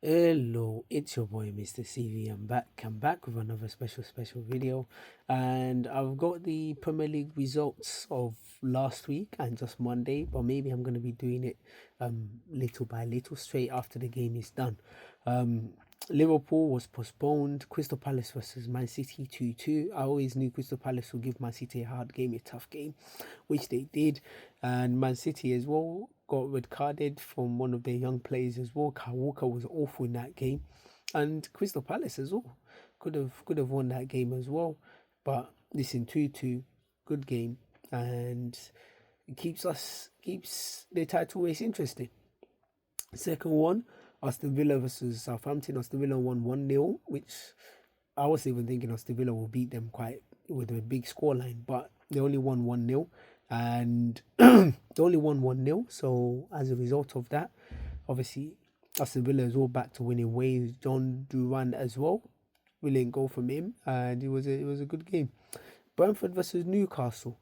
Hello, it's your boy Mr. CV. I'm back with another special video, and I've got the Premier League results of last week and just Monday, but maybe I'm gonna be doing it little by little straight after the game is done. Um, Liverpool was postponed. Crystal Palace versus Man City 2-2. I always knew Crystal Palace would give Man City a hard game, a tough game, which they did. And Man City as well got red carded from one of their young players as well. Kyle Walker was awful in that game. And Crystal Palace as well could have won that game as well. But listen, 2-2, good game, and it keeps the title race interesting. Second one, Aston Villa versus Southampton. Aston Villa won 1-0, which I was even thinking Aston Villa will beat them quite with a big scoreline, but they only won 1-0, and they only won 1-0. So as a result of that, obviously Aston Villa is all back to winning ways. John Duran as well, brilliant goal from him, and it was a good game. Brentford versus Newcastle.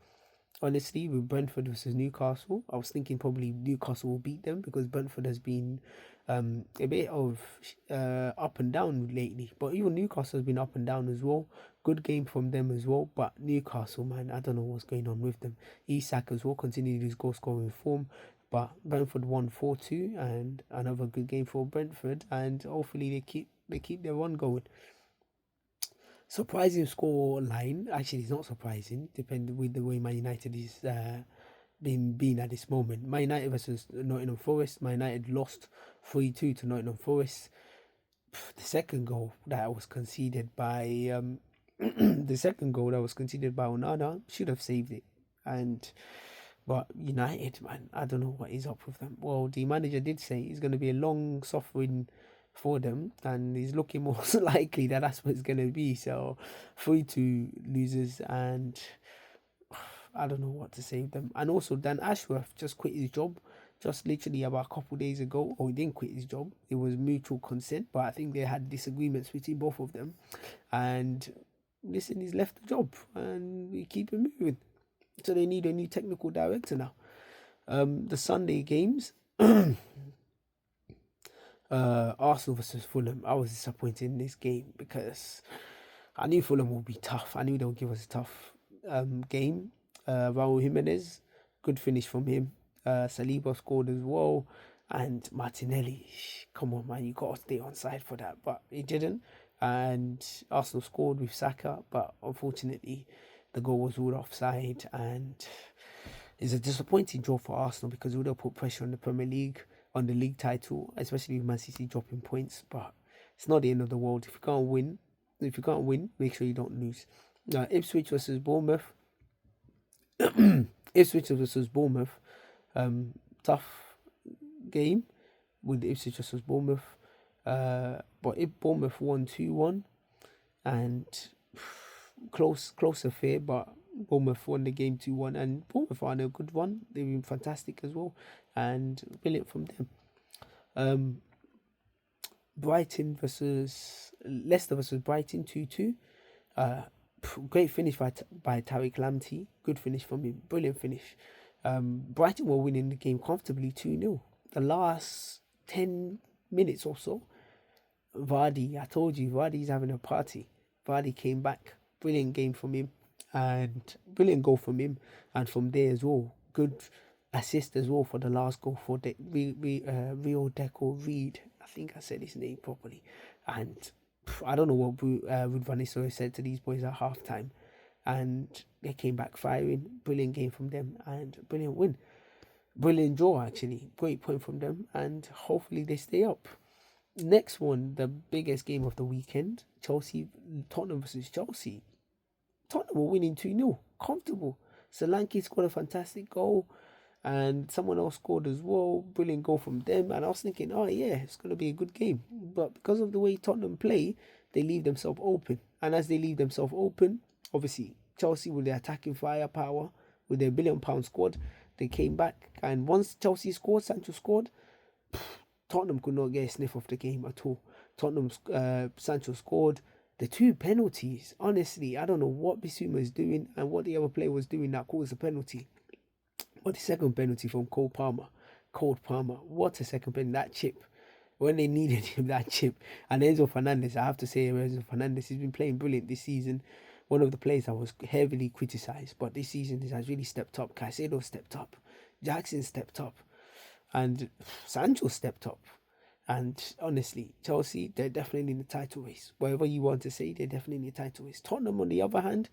Honestly, with Brentford versus Newcastle, I was thinking probably Newcastle will beat them because Brentford has been a bit of up and down lately. But even Newcastle has been up and down as well. Good game from them as well. But Newcastle, man, I don't know what's going on with them. Isak as well continued his goal scoring form. But Brentford won 4-2, and another good game for Brentford. And hopefully they keep their run going. Surprising score line. Actually, it's not surprising, depending with the way Man United is being at this moment. Man United versus Nottingham Forest. Man United lost 3-2 to Nottingham Forest. The second goal that was conceded by the second goal that was conceded by Onana should have saved it. But United, man, I don't know what is up with them. Well, the manager did say it's going to be a long suffering for them, and he's looking most likely that that's what it's going to be. So 3-2 losers, and I don't know what to say with them. And also, Dan Ashworth just quit his job just literally about a couple of days ago. Or he didn't quit his job, it was mutual consent, but I think they had disagreements between both of them. And listen, he's left the job, and we keep it moving. So they need a new technical director now. The Sunday games, Arsenal versus Fulham. I was disappointed in this game because I knew Fulham would be tough. I knew they would give us a tough game. Raul Jimenez, good finish from him. Saliba scored as well. And Martinelli, come on, man, you got to stay on side for that. But he didn't. And Arsenal scored with Saka, but unfortunately, the goal was ruled offside. And it's a disappointing draw for Arsenal because it would have put pressure on the Premier League, on the league title, especially with Man City dropping points. But it's not the end of the world. If you can't win, make sure you don't lose. Ipswich versus Bournemouth. Ipswich versus Bournemouth. Tough game with Ipswich versus Bournemouth. But if Bournemouth won 2-1, and close affair, but Bournemouth won the game 2-1, and Bournemouth are on a good one. They've been fantastic as well, and brilliant from them. Brighton versus Leicester versus Brighton 2-2. Great finish by Tariq Lamptey. Good finish from him. Brilliant finish. Brighton were winning the game comfortably 2-0. The last 10 minutes or so, Vardy, I told you, Vardy's having a party. Vardy came back. Brilliant game from him, and brilliant goal from him. And from there as well, good assist as well for the last goal for the Rio Deco Reed. I think I said his name properly. And I don't know what Ruud van Nistelrooy said to these boys at halftime, and they came back firing. Brilliant game from them, and brilliant win. Brilliant draw, actually. Great point from them, and hopefully they stay up. Next one, the biggest game of the weekend, Tottenham versus Chelsea. Tottenham were winning 2-0, comfortable. Solanke scored a fantastic goal, and someone else scored as well. Brilliant goal from them, and I was thinking, oh yeah, it's going to be a good game. But because of the way Tottenham play, they leave themselves open. And as they leave themselves open, obviously, Chelsea with their attacking firepower, with their £1 billion squad, they came back. And once Chelsea scored, Sancho scored, Tottenham could not get a sniff of the game at all. Sancho scored. The two penalties, honestly, I don't know what Bissouma is doing and what the other player was doing that caused the penalty. But the second penalty from Cole Palmer, what a second penalty, that chip. when they needed him that chip. And Enzo Fernandez, I have to say, Enzo Fernandez, he's been playing brilliant this season. One of the players that was heavily criticised, but this season he has really stepped up. Caicedo stepped up, Jackson stepped up, and Sancho stepped up. And honestly, Chelsea, they're definitely in the title race. Whatever you want to say, they're definitely in the title race. Tottenham, on the other hand,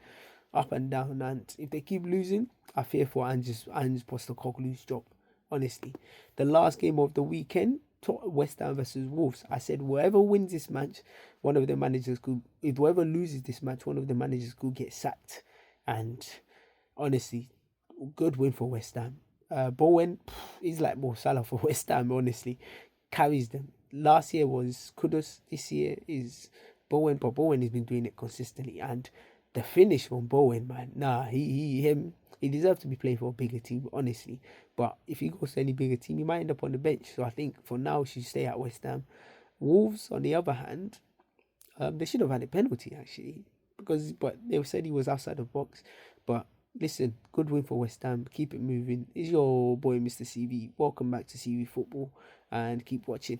up and down. And if they keep losing, I fear for Ange Postecoglou's job. Honestly, the last game of the weekend, West Ham versus Wolves. I said whoever wins this match, one of the managers could. If whoever loses this match, one of the managers could get sacked. And honestly, good win for West Ham. Bowen, he's like Mo Salah for West Ham. Honestly, carries them. Last year was Kudus. This year is Bowen, but Bowen has been doing it consistently. And the finish from Bowen, man, nah, he deserves to be playing for a bigger team, honestly. But if he goes to any bigger team, he might end up on the bench. So I think for now, he should stay at West Ham. Wolves, on the other hand, they should have had a penalty actually, but they said he was outside the box. But listen, good win for West Ham. Keep it moving. It's your boy, Mr. CV. Welcome back to CV Football, and keep watching.